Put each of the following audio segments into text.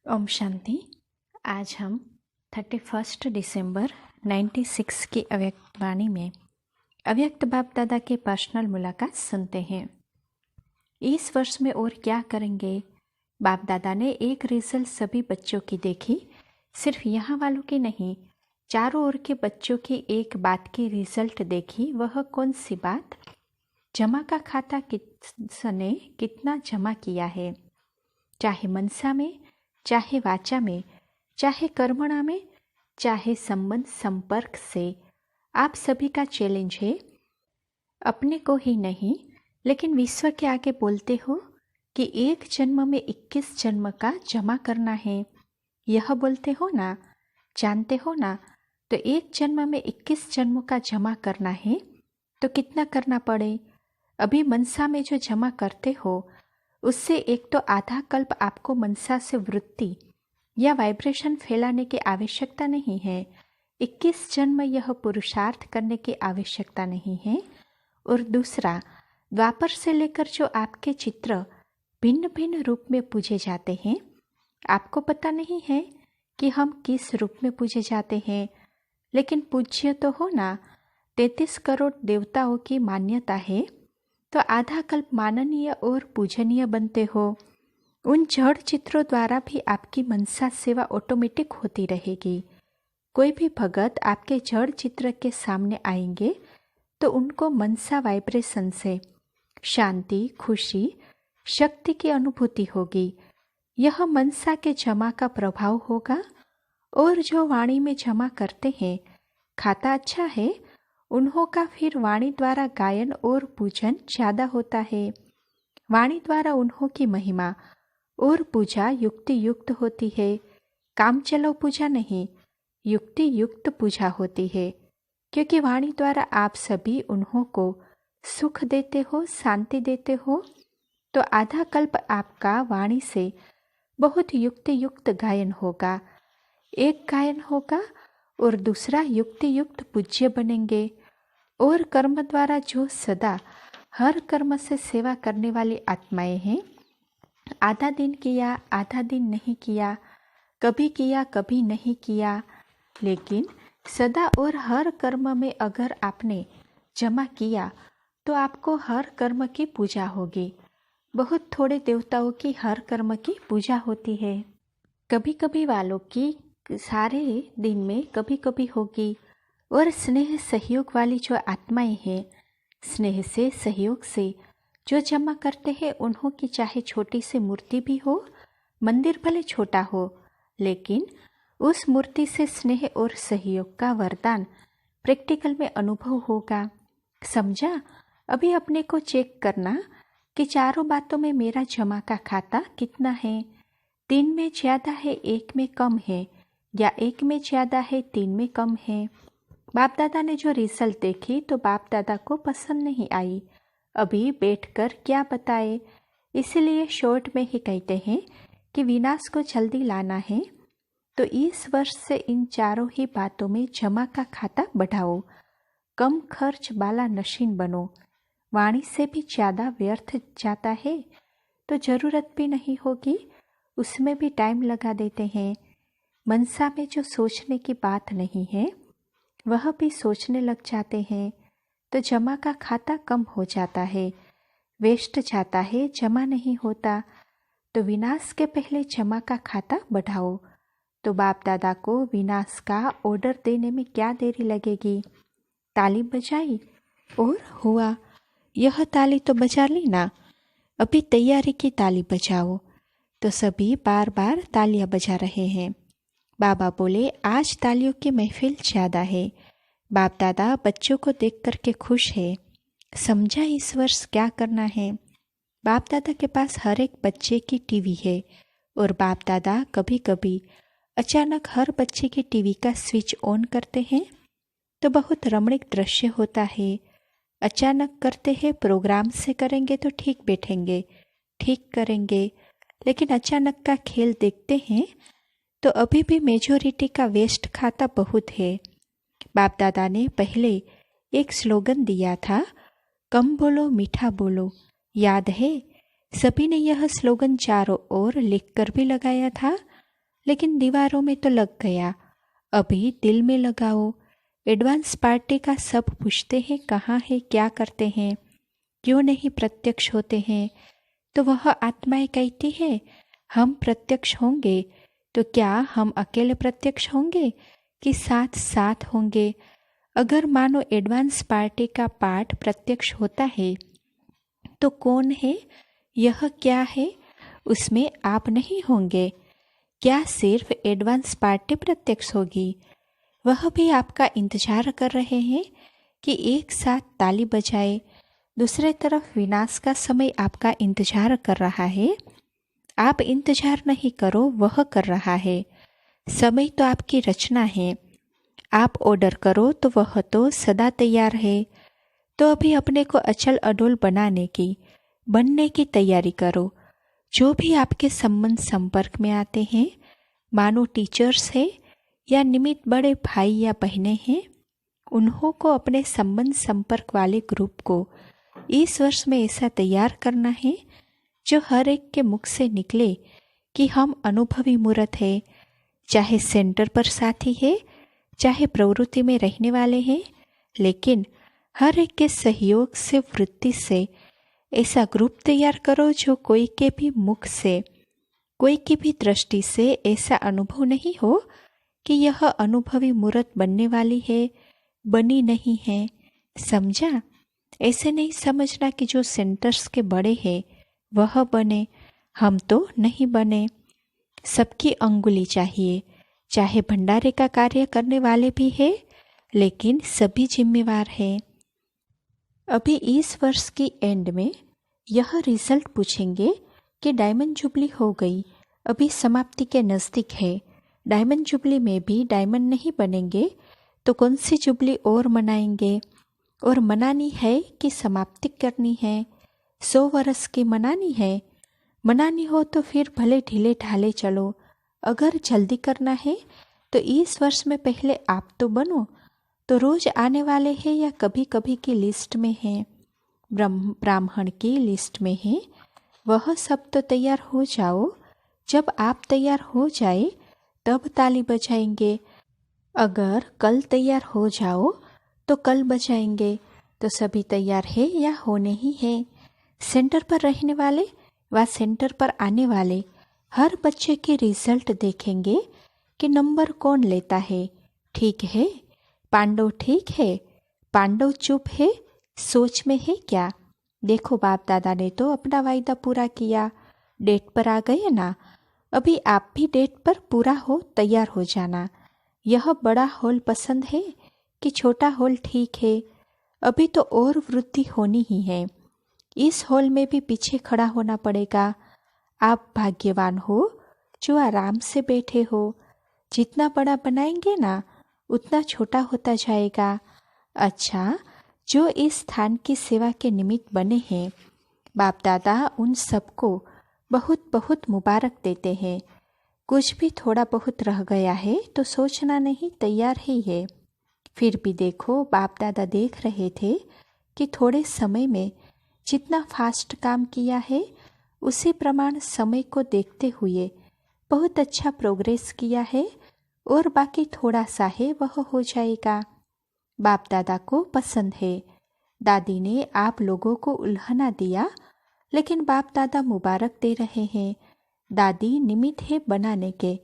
ओम शांति। आज हम 31 दिसंबर 96 की अव्यक्त वाणी में अव्यक्त बाप दादा के पर्सनल मुलाकात सुनते हैं। इस वर्ष में और क्या करेंगे? बाप दादा ने एक रिजल्ट सभी बच्चों की देखी, सिर्फ यहाँ वालों की नहीं, चारों ओर के बच्चों की एक बात की रिजल्ट देखी। वह कौन सी बात? जमा का खाता किसने कितना जमा किया है, चाहे मनसा में, चाहे वाचा में, चाहे कर्मणा में, चाहे संबंध संपर्क से। आप सभी का चैलेंज है, अपने को ही नहीं लेकिन विश्व के आगे बोलते हो कि एक जन्म में 21 जन्म का जमा करना है। यह बोलते हो ना, जानते हो ना। तो एक जन्म में 21 जन्मों का जमा करना है तो कितना करना पड़े? अभी मनसा में जो जमा करते हो उससे एक तो आधा कल्प आपको मनसा से वृत्ति या वाइब्रेशन फैलाने की आवश्यकता नहीं है। 21 जन्म यह पुरुषार्थ करने की आवश्यकता नहीं है। और दूसरा, द्वापर से लेकर जो आपके चित्र भिन्न भिन्न रूप में पूजे जाते हैं, आपको पता नहीं है कि हम किस रूप में पूजे जाते हैं, लेकिन पूज्य तो हो ना। 33 करोड़ देवताओं की मान्यता है, तो आधा कल्प माननीय और पूजनीय बनते हो। उन जड़ चित्रों द्वारा भी आपकी मनसा सेवा ऑटोमेटिक होती रहेगी। कोई भी भगत आपके जड़ चित्र के सामने आएंगे तो उनको मनसा वाइब्रेशन से शांति, खुशी, शक्ति की अनुभूति होगी। यह मनसा के जमा का प्रभाव होगा। और जो वाणी में जमा करते हैं, खाता अच्छा है, उन्हों का फिर वाणी द्वारा गायन और पूजन ज़्यादा होता है। वाणी द्वारा उन्हों की महिमा और पूजा युक्ति युक्त होती है। काम चलो पूजा नहीं, युक्ति युक्त पूजा होती है, क्योंकि वाणी द्वारा आप सभी उन्हों को सुख देते हो, शांति देते हो। तो आधा कल्प आपका वाणी से बहुत युक्ति युक्त गायन होगा। एक गायन होगा और दूसरा युक्ति युक्त पूज्य बनेंगे। और कर्म द्वारा जो सदा हर कर्म से सेवा करने वाली आत्माएं हैं, आधा दिन किया, आधा दिन नहीं किया, कभी नहीं किया, लेकिन सदा और हर कर्म में अगर आपने जमा किया तो आपको हर कर्म की पूजा होगी। बहुत थोड़े देवताओं की हर कर्म की पूजा होती है। कभी कभी वालों की सारे दिन में कभी कभी होगी। और स्नेह सहयोग वाली जो आत्माएं हैं, स्नेह से सहयोग से जो जमा करते हैं, उन्हों की चाहे छोटी सी मूर्ति भी हो, मंदिर भले छोटा हो, लेकिन उस मूर्ति से स्नेह और सहयोग का वरदान प्रैक्टिकल में अनुभव होगा। समझा? अभी अपने को चेक करना कि चारों बातों में मेरा जमा का खाता कितना है। 3 में ज़्यादा है, 1 में कम है, या 1 में ज़्यादा है, 3 में कम है। बाप दादा ने जो रिजल्ट देखी तो बाप दादा को पसंद नहीं आई। अभी बैठकर क्या बताए, इसलिए शॉर्ट में ही कहते हैं कि विनाश को जल्दी लाना है। तो इस वर्ष से इन चारों ही बातों में जमा का खाता बढ़ाओ। कम खर्च वाला नशीन बनो। वाणी से भी ज़्यादा व्यर्थ जाता है तो ज़रूरत भी नहीं होगी, उसमें भी टाइम लगा देते हैं। मनसा में जो सोचने की बात नहीं है वह भी सोचने लग जाते हैं, तो जमा का खाता कम हो जाता है, वेस्ट जाता है, जमा नहीं होता। तो विनाश के पहले जमा का खाता बढ़ाओ। तो बाप दादा को विनाश का ऑर्डर देने में क्या देरी लगेगी? ताली बजाई और हुआ। यह ताली तो बजा ली ना, अभी तैयारी की ताली बजाओ। तो सभी बार बार तालियां बजा रहे हैं। बाबा बोले, आज तालियों की महफिल ज़्यादा है। बाप दादा बच्चों को देख कर के खुश है। समझा इस वर्ष क्या करना है? बाप दादा के पास हर एक बच्चे की टीवी है, और बाप दादा कभी कभी अचानक हर बच्चे की टीवी का स्विच ऑन करते हैं तो बहुत रमणीक दृश्य होता है। अचानक करते हैं, प्रोग्राम से करेंगे तो ठीक बैठेंगे, ठीक करेंगे, लेकिन अचानक का खेल देखते हैं तो अभी भी मेजोरिटी का वेस्ट खाता बहुत है। बाप दादा ने पहले एक स्लोगन दिया था, कम बोलो मीठा बोलो, याद है? सभी ने यह स्लोगन चारों ओर लिखकर भी लगाया था लेकिन दीवारों में तो लग गया, अभी दिल में लगाओ। एडवांस पार्टी का सब पूछते हैं कहाँ है, क्या करते हैं, क्यों नहीं प्रत्यक्ष होते हैं। तो वह आत्माएं कहती है हम प्रत्यक्ष होंगे। तो क्या हम अकेले प्रत्यक्ष होंगे कि साथ साथ होंगे? अगर मानो एडवांस पार्टी का पाठ प्रत्यक्ष होता है तो कौन है, यह क्या है, उसमें आप नहीं होंगे? क्या सिर्फ एडवांस पार्टी प्रत्यक्ष होगी? वह भी आपका इंतजार कर रहे हैं कि एक साथ ताली बजाए। दूसरे तरफ विनाश का समय आपका इंतजार कर रहा है। आप इंतजार नहीं करो, वह कर रहा है। समय तो आपकी रचना है। आप ऑर्डर करो तो वह तो सदा तैयार है। तो अभी अपने को अचल अडोल बनने की तैयारी करो। जो भी आपके संबंध संपर्क में आते हैं, मानो टीचर्स है या निमित्त बड़े भाई या बहनें हैं, उन्हों को अपने संबंध संपर्क वाले ग्रुप को इस वर्ष में ऐसा तैयार करना है जो हर एक के मुख से निकले कि हम अनुभवी मूर्त है। चाहे सेंटर पर साथी है, चाहे प्रवृत्ति में रहने वाले हैं, लेकिन हर एक के सहयोग से, वृत्ति से ऐसा ग्रुप तैयार करो जो कोई के भी मुख से, कोई की भी दृष्टि से ऐसा अनुभव नहीं हो कि यह अनुभवी मूर्त बनने वाली है, बनी नहीं है। समझा? ऐसे नहीं समझना कि जो सेंटर्स के बड़े हैं वह बने, हम तो नहीं बने। सबकी अंगुली चाहिए। चाहे भंडारे का कार्य करने वाले भी है, लेकिन सभी जिम्मेवार हैं। अभी इस वर्ष की एंड में यह रिजल्ट पूछेंगे कि डायमंड जुबली हो गई, अभी समाप्ति के नज़दीक है। डायमंड जुबली में भी डायमंड नहीं बनेंगे तो कौन सी जुबली और मनाएंगे? और मनानी है कि समाप्ति करनी है? 100 वर्ष की मनानी है? मनानी हो तो फिर भले ढीले ढाले चलो। अगर जल्दी करना है तो इस वर्ष में पहले आप तो बनो। तो रोज आने वाले हैं या कभी कभी की लिस्ट में है, ब्राह्मण की लिस्ट में है, वह सब तो तैयार हो जाओ। जब आप तैयार हो जाए तब ताली बजाएंगे। अगर कल तैयार हो जाओ तो कल बजाएंगे। तो सभी तैयार है या होने ही है? सेंटर पर रहने वाले व सेंटर पर आने वाले हर बच्चे के रिजल्ट देखेंगे कि नंबर कौन लेता है। ठीक है, पांडव ठीक है, पांडव चुप है, सोच में है क्या? देखो बाप दादा ने तो अपना वायदा पूरा किया, डेट पर आ गए ना। अभी आप भी डेट पर पूरा हो तैयार हो जाना। यह बड़ा हॉल पसंद है कि छोटा हॉल ठीक है? अभी तो और वृद्धि होनी ही है। इस हॉल में भी पीछे खड़ा होना पड़ेगा। आप भाग्यवान हो जो आराम से बैठे हो। जितना बड़ा बनाएंगे ना उतना छोटा होता जाएगा। अच्छा, जो इस स्थान की सेवा के निमित्त बने हैं, बाप दादा उन सबको बहुत बहुत मुबारक देते हैं। कुछ भी थोड़ा बहुत रह गया है तो सोचना नहीं, तैयार ही है। फिर भी देखो, बाप दादा देख रहे थे कि थोड़े समय में जितना फास्ट काम किया है उसी प्रमाण समय को देखते हुए बहुत अच्छा प्रोग्रेस किया है और बाकी थोड़ा सा है वह हो जाएगा। बाप दादा को पसंद है। दादी ने आप लोगों को उल्हाना दिया, लेकिन बाप दादा मुबारक दे रहे हैं। दादी निमित्त है बनाने के।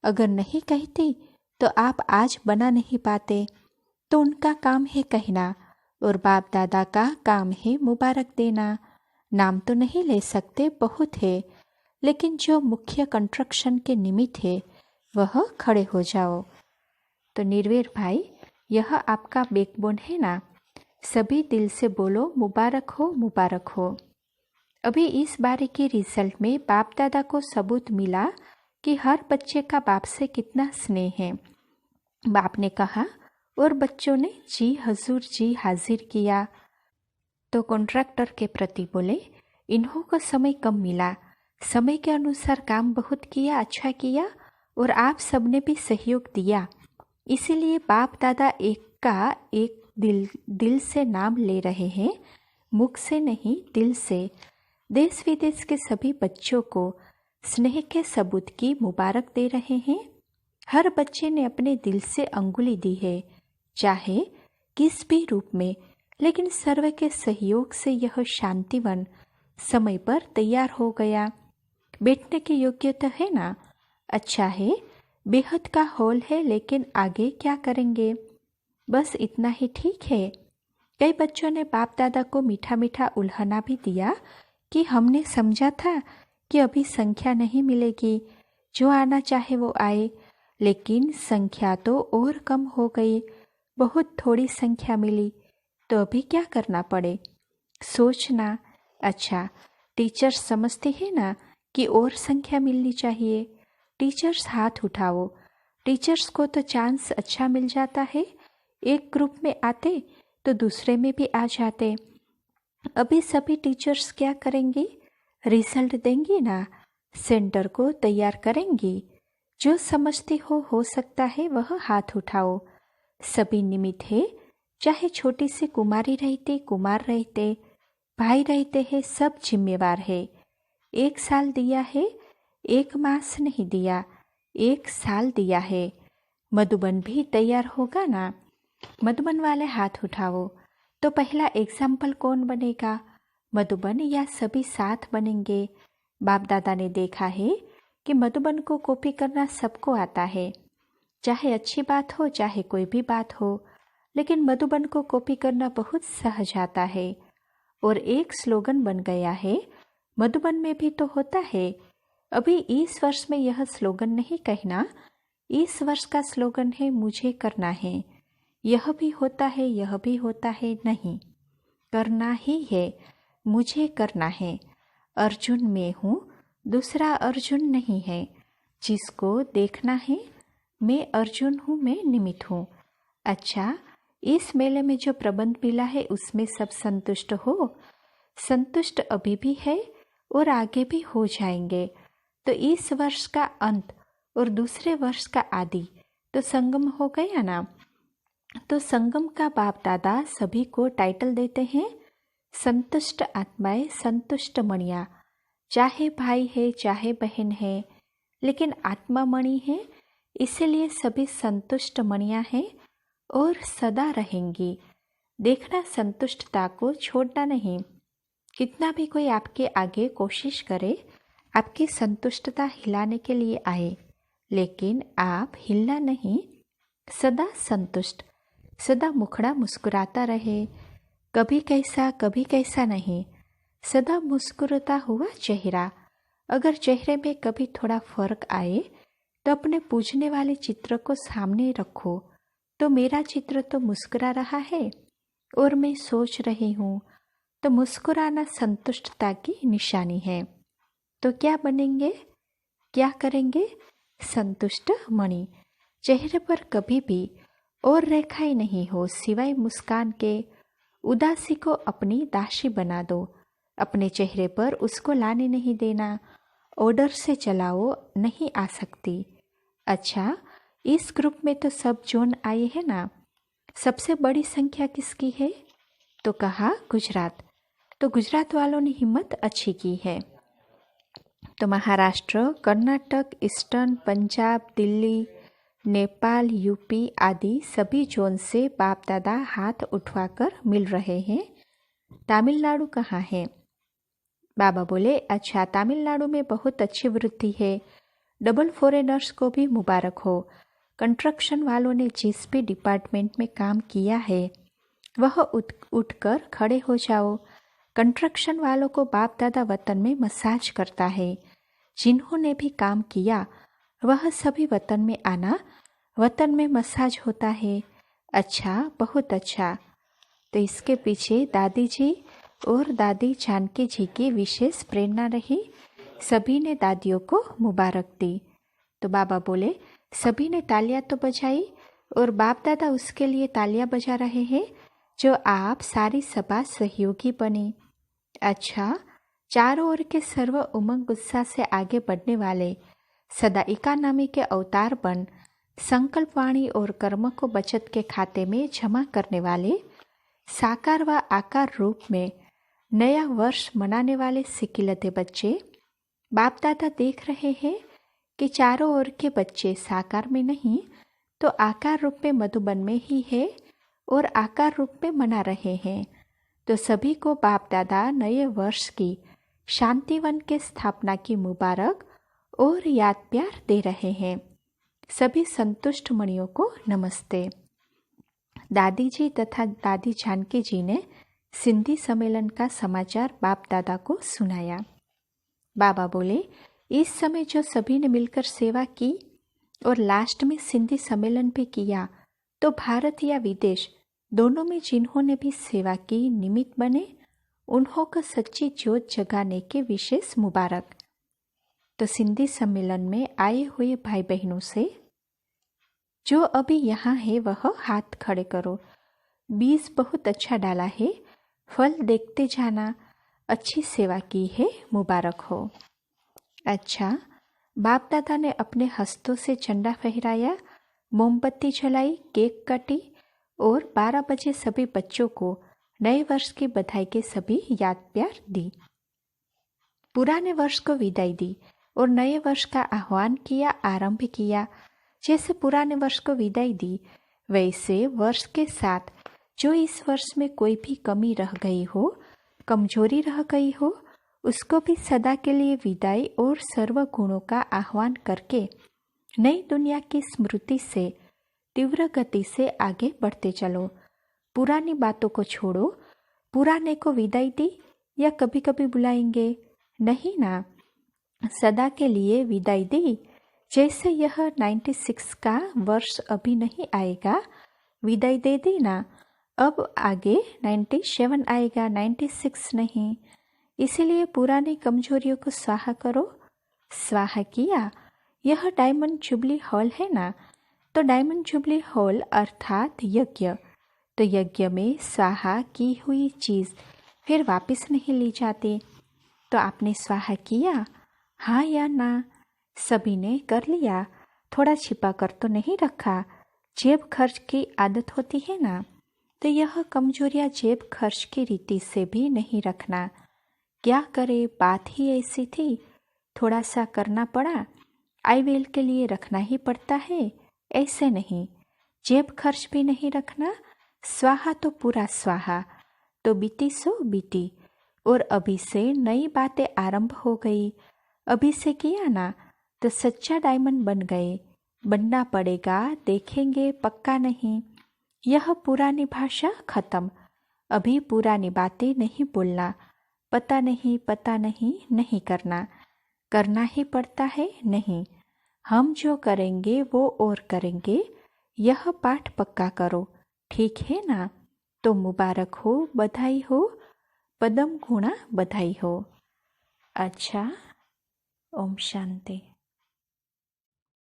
अगर नहीं कहती तो आप आज बना नहीं पाते। तो उनका काम है कहना और बाप दादा का काम है मुबारक देना। नाम तो नहीं ले सकते, बहुत है, लेकिन जो मुख्य कंस्ट्रक्शन के निमित्त है वह खड़े हो जाओ। तो निर्वेर भाई, यह आपका बैकबोन है ना। सभी दिल से बोलो मुबारक हो, मुबारक हो। अभी इस बारी के रिजल्ट में बाप दादा को सबूत मिला कि हर बच्चे का बाप से कितना स्नेह है। बाप ने कहा और बच्चों ने जी हजूर जी हाजिर किया। तो कॉन्ट्रैक्टर के प्रति बोले, इन्हों को समय कम मिला, समय के अनुसार काम बहुत किया, अच्छा किया और आप सबने भी सहयोग दिया। इसीलिए बाप दादा एक का एक दिल से नाम ले रहे हैं, मुख से नहीं, दिल से। देश विदेश के सभी बच्चों को स्नेह के सबूत की मुबारक दे रहे हैं। हर बच्चे ने अपने दिल से अंगुली दी है, चाहे किस भी रूप में, लेकिन सर्व के सहयोग से यह शांतिवन समय पर तैयार हो गया। बैठने के योग्य तो है ना? अच्छा है, बेहद का हॉल है, लेकिन आगे क्या करेंगे? बस इतना ही ठीक है। कई बच्चों ने बाप दादा को मीठा मीठा उल्हाना भी दिया कि हमने समझा था कि अभी संख्या नहीं मिलेगी, जो आना चाहे वो आए, लेकिन संख्या तो और कम हो गई, बहुत थोड़ी संख्या मिली, तो अभी क्या करना पड़े? सोचना। अच्छा, टीचर्स समझते हैं ना कि और संख्या मिलनी चाहिए। टीचर्स हाथ उठाओ। टीचर्स को तो चांस अच्छा मिल जाता है, एक ग्रुप में आते तो दूसरे में भी आ जाते। अभी सभी टीचर्स क्या करेंगी? रिजल्ट देंगी ना, सेंटर को तैयार करेंगी। जो समझती हो सकता है वह हाथ उठाओ। सभी निमित्त है, चाहे छोटी सी कुमारी रहते, कुमार रहते, भाई रहते हैं, सब जिम्मेवार है। 1 साल दिया है, 1 मास नहीं दिया, 1 साल दिया है। मधुबन भी तैयार होगा ना? मधुबन वाले हाथ उठाओ। तो पहला एग्जाम्पल कौन बनेगा, मधुबन या सभी साथ बनेंगे? बाप दादा ने देखा है कि मधुबन को कॉपी करना सबको आता है, चाहे अच्छी बात हो चाहे कोई भी बात हो, लेकिन मधुबन को कॉपी करना बहुत सहज आता है। और एक स्लोगन बन गया है, मधुबन में भी तो होता है। अभी इस वर्ष में यह स्लोगन नहीं कहना, इस वर्ष का स्लोगन है मुझे करना है। यह भी होता है, यह भी होता है, नहीं, करना ही है, मुझे करना है। अर्जुन मैं हूँ, दूसरा अर्जुन नहीं है। जिसको देखना है, मैं अर्जुन हूँ, मैं निमित्त हूँ। अच्छा, इस मेले में जो प्रबंध मिला है उसमें सब संतुष्ट हो? संतुष्ट अभी भी है और आगे भी हो जाएंगे। तो इस वर्ष का अंत और दूसरे वर्ष का आदि तो संगम हो गया ना। तो संगम का बाप दादा सभी को टाइटल देते हैं, संतुष्ट आत्माएं, संतुष्ट मणिया। चाहे भाई है चाहे बहन है, लेकिन आत्मा मणि है, इसीलिए सभी संतुष्ट मणिया हैं और सदा रहेंगी। देखना, संतुष्टता को छोड़ना नहीं। कितना भी कोई आपके आगे कोशिश करे, आपकी संतुष्टता हिलाने के लिए आए, लेकिन आप हिलना नहीं, सदा संतुष्ट, सदा मुखड़ा मुस्कुराता रहे, कभी कैसा नहीं, सदा मुस्कुराता हुआ चेहरा। अगर चेहरे में कभी थोड़ा फर्क आए तो अपने पूजने वाले चित्र को सामने रखो, तो मेरा चित्र तो मुस्कुरा रहा है और मैं सोच रही हूँ, तो मुस्कुराना संतुष्टता की निशानी है। तो क्या बनेंगे, क्या करेंगे? संतुष्ट मणि। चेहरे पर कभी भी और रेखाएं नहीं हो सिवाय मुस्कान के। उदासी को अपनी दासी बना दो, अपने चेहरे पर उसको लाने नहीं देना। ऑर्डर से चलाओ, नहीं आ सकती। अच्छा, इस ग्रुप में तो सब जोन आए हैं ना। सबसे बड़ी संख्या किसकी है? तो कहा गुजरात। तो गुजरात वालों ने हिम्मत अच्छी की है। तो महाराष्ट्र, कर्नाटक, ईस्टर्न, पंजाब, दिल्ली, नेपाल, यूपी आदि सभी जोन से बाप दादा हाथ उठवाकर मिल रहे हैं। तमिलनाडु कहाँ है? बाबा बोले, अच्छा, तमिलनाडु में बहुत अच्छी वृद्धि है। डबल फॉरेनर्स को भी मुबारक हो। कंस्ट्रक्शन वालों ने जिस भी डिपार्टमेंट में काम किया है वह उठकर खड़े हो जाओ। कंस्ट्रक्शन वालों को बाप दादा वतन में मसाज करता है। जिन्होंने भी काम किया वह सभी वतन में आना, वतन में मसाज होता है। अच्छा, बहुत अच्छा। तो इसके पीछे दादी जी और दादी जानकी जी की विशेष प्रेरणा रही। सभी ने दादियों को मुबारक दी। तो बाबा बोले, सभी ने तालियां तो बजाई और बाप दादा उसके लिए तालियां बजा रहे हैं जो आप सारी सभा सहयोगी बने। अच्छा, चारों ओर के सर्व उमंग उत्साह से आगे बढ़ने वाले सदा इकानमी के अवतार बन संकल्प वाणी और कर्म को बचत के खाते में जमा करने वाले, साकार व आकार रूप में नया वर्ष मनाने वाले सिकिलते बच्चे, बाप दादा देख रहे हैं कि चारों ओर के बच्चे साकार में नहीं तो आकार रूप में मधुबन में ही है और आकार रूप में मना रहे हैं। तो सभी को बाप दादा नए वर्ष की शांतिवन के स्थापना की मुबारक और याद प्यार दे रहे हैं। सभी संतुष्ट मणियों को नमस्ते। दादी जी तथा दादी जानकी जी ने सिंधी सम्मेलन का समाचार बाप दादा को सुनाया। बाबा बोले, इस समय जो सभी ने मिलकर सेवा की और लास्ट में सिंधी सम्मेलन भी किया, तो भारत या विदेश दोनों में जिन्होंने भी सेवा की निमित्त बने, उन्हों को सच्ची ज्योत जगाने के विशेष मुबारक। तो सिंधी सम्मेलन में आए हुए भाई बहनों से जो अभी यहाँ है वह हाथ खड़े करो। बीज बहुत अच्छा डाला है, फल देखते जाना, अच्छी सेवा की है, मुबारक हो। अच्छा, बाप दादा ने अपने हस्तों से झंडा फहराया, मोमबत्ती जलाई, केक काटी और 12 बजे सभी बच्चों को नए वर्ष की बधाई के सभी याद प्यार दी। पुराने वर्ष को विदाई दी और नए वर्ष का आह्वान किया, आरंभ किया। जैसे पुराने वर्ष को विदाई दी, वैसे वर्ष के साथ जो इस वर्ष में कोई भी कमी रह गई हो, कमजोरी रह गई हो, उसको भी सदा के लिए विदाई और सर्व गुणों का आह्वान करके नई दुनिया की स्मृति से तीव्र गति से आगे बढ़ते चलो। पुरानी बातों को छोड़ो। पुराने को विदाई दी या कभी कभी बुलाएंगे, नहीं ना, सदा के लिए विदाई दी। जैसे यह 96 का वर्ष अभी नहीं आएगा, विदाई दे दी ना, अब आगे 97 आएगा, 96 नहीं। इसीलिए पुरानी कमजोरियों को स्वाहा करो। स्वाहा किया। यह डायमंड जुबली हॉल है ना, तो डायमंड जुबली हॉल अर्थात यज्ञ, तो यज्ञ में स्वाहा की हुई चीज फिर वापस नहीं ली जाती। तो आपने स्वाहा किया, हाँ या ना? सभी ने कर लिया। थोड़ा छिपा कर तो नहीं रखा। जेब खर्च की आदत होती है ना, तो यह कमजोरियां जेब खर्च की रीति से भी नहीं रखना। क्या करे, बात ही ऐसी थी, थोड़ा सा करना पड़ा, आईवेल के लिए रखना ही पड़ता है, ऐसे नहीं। जेब खर्च भी नहीं रखना। स्वाहा तो पूरा स्वाहा, तो बीती सो बीती। और अभी से नई बातें आरंभ हो गई। अभी से किया ना, तो सच्चा डायमंड बन गए। बनना पड़ेगा, देखेंगे, पक्का नहीं। यह पुरानी भाषा खत्म। अभी पुरानी बातें नहीं बोलना। पता नहीं, पता नहीं, नहीं करना। करना ही पड़ता है, नहीं। हम जो करेंगे वो और करेंगे। यह पाठ पक्का करो, ठीक है ना? तो मुबारक हो, बधाई हो, पदम गुणा बधाई हो। अच्छा, ओम शांति।